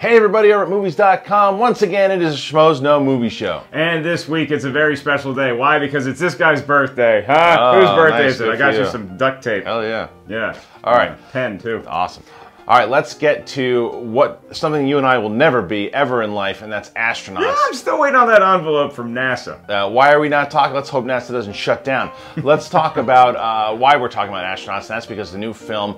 Hey everybody over at movies.com. Once again, it is a Schmoes No Movie Show. And this week it's a very special day. Why? Because it's this guy's birthday. Huh? Oh, Whose birthday nice. is it? I got you some duct tape. Hell yeah. Yeah. All right. Pen too. Awesome. All right, let's get to something you and I will never be ever in life, and that's astronauts. Yeah, I'm still waiting on that envelope from NASA. Why are we not talking? Let's hope NASA doesn't shut down. Let's talk about why we're talking about astronauts, and that's because the new film,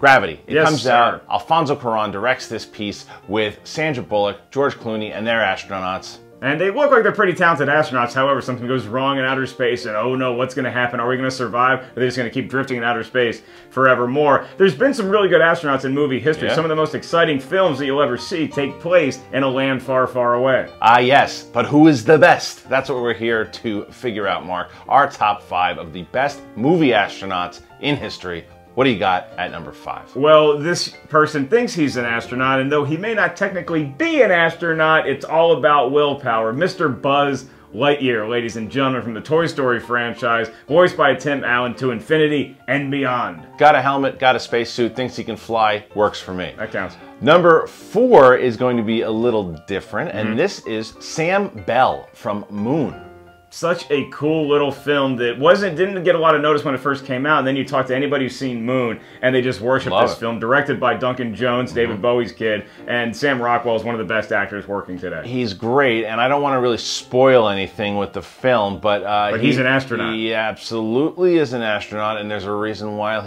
Gravity. It comes out. Alfonso Cuarón directs this piece with Sandra Bullock, George Clooney, and their astronauts. And they look like they're pretty talented astronauts. However, something goes wrong in outer space, and oh no, what's going to happen? Are we going to survive? Or are they just going to keep drifting in outer space forevermore? There's been some really good astronauts in movie history. Yeah. Some of the most exciting films that you'll ever see take place in a land far, far away. Ah, yes. But who is the best? That's what we're here to figure out, Mark. Our top 5 of the best movie astronauts in history. What do you got at number 5? Well, this person thinks he's an astronaut, and though he may not technically be an astronaut, it's all about willpower. Mr. Buzz Lightyear, ladies and gentlemen, from the Toy Story franchise, voiced by Tim Allen, to infinity and beyond. Got a helmet, got a spacesuit, thinks he can fly, works for me. That counts. Number 4 is going to be a little different, and this is Sam Bell from Moon. Such a cool little film that didn't get a lot of notice when it first came out, and then you talk to anybody who's seen Moon, and they just worship this film. Directed by Duncan Jones, David Bowie's kid, and Sam Rockwell is one of the best actors working today. He's great, and I don't want to really spoil anything with the film, but he's an astronaut. He absolutely is an astronaut, and there's a reason why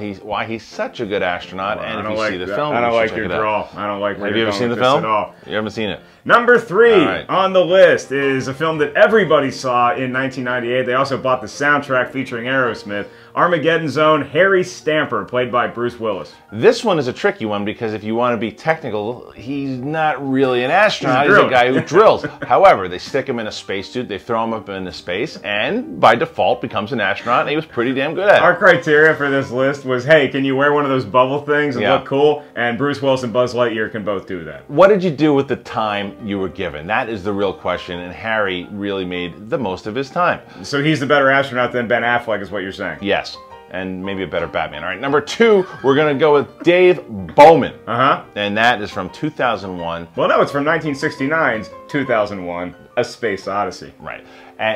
he's such a good astronaut. Well, and if you see the film, I don't like your draw. I don't like. Have you ever seen the film? At all. You haven't seen it. Number 3 on the list is a film that everybody saw in 1998. They also bought the soundtrack featuring Aerosmith. Armageddon's own Harry Stamper, played by Bruce Willis. This one is a tricky one because if you want to be technical, he's not really an astronaut. He's a guy who drills. However, they stick him in a spacesuit, they throw him up into space, and by default becomes an astronaut, and he was pretty damn good at it. Our criteria for this list was, hey, can you wear one of those bubble things and look cool? And Bruce Willis and Buzz Lightyear can both do that. What did you do with the time you were given? That is the real question, and Harry really made the most of his time. So he's the better astronaut than Ben Affleck is what you're saying? Yes. And maybe a better Batman. All right, number 2, we're going to go with Dave Bowman. And that is from 2001. Well, no, it's from 1969's 2001, A Space Odyssey. Right.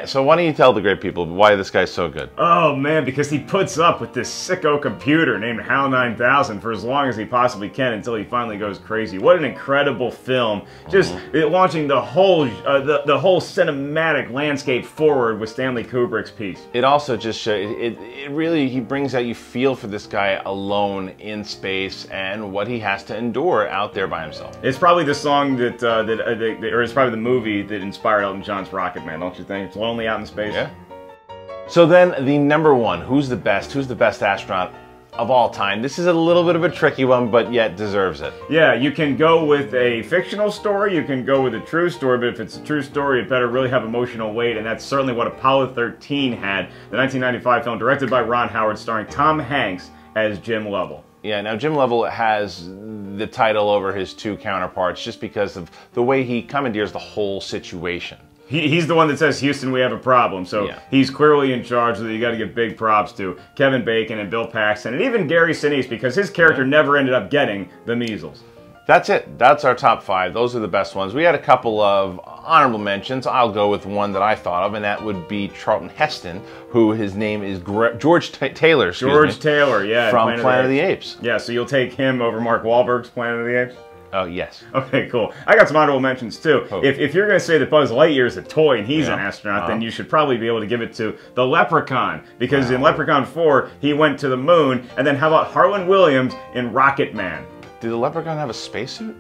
So why don't you tell the great people why this guy's so good? Oh, man, because he puts up with this sicko computer named HAL 9000 for as long as he possibly can until he finally goes crazy. What an incredible film. Just launching the whole cinematic landscape forward with Stanley Kubrick's piece. It also just shows, it really, he brings out, you feel for this guy alone in space and what he has to endure out there by himself. It's probably the song or it's probably the movie that inspired Elton John's Rocket Man, don't you think? It's lonely out in space. Yeah. So then the number 1, who's the best astronaut of all time? This is a little bit of a tricky one, but yet deserves it. Yeah, you can go with a fictional story, you can go with a true story, but if it's a true story, it better really have emotional weight, and that's certainly what Apollo 13 had, the 1995 film directed by Ron Howard, starring Tom Hanks as Jim Lovell. Yeah, now Jim Lovell has the title over his 2 counterparts just because of the way he commandeers the whole situation. He's the one that says, Houston, we have a problem. So he's clearly in charge, so you got to give big props to Kevin Bacon and Bill Paxton, and even Gary Sinise, because his character never ended up getting the measles. That's it. That's our top 5. Those are the best ones. We had a couple of honorable mentions. I'll go with one that I thought of, and that would be Charlton Heston, who his name is George Taylor. George Taylor, yeah. From Planet of the Apes. Yeah, so you'll take him over Mark Wahlberg's Planet of the Apes? Oh, yes. Okay, cool. I got some honorable mentions, too. If you're going to say that Buzz Lightyear is a toy and he's an astronaut, then you should probably be able to give it to the Leprechaun. Because in Leprechaun 4, he went to the moon. And then how about Harlan Williams in Rocket Man? Did the Leprechaun have a spacesuit?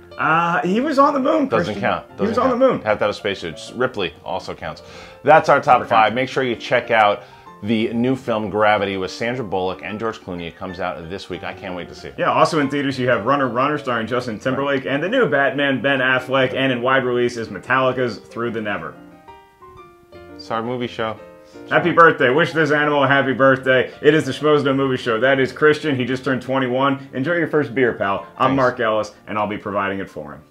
He was on the moon. Doesn't count. He was on the moon. Have to have a spacesuit. Ripley also counts. That's our top 5. Make sure you check out the new film Gravity with Sandra Bullock and George Clooney. It comes out this week. I can't wait to see it. Yeah, also in theaters you have Runner Runner starring Justin Timberlake and the new Batman, Ben Affleck, and in wide release is Metallica's Through the Never. It's our movie show. Happy birthday. Wish this animal a happy birthday. It is the Schmoes No Movie Show. That is Kristian. He just turned 21. Enjoy your first beer, pal. I'm Mark Ellis, and I'll be providing it for him.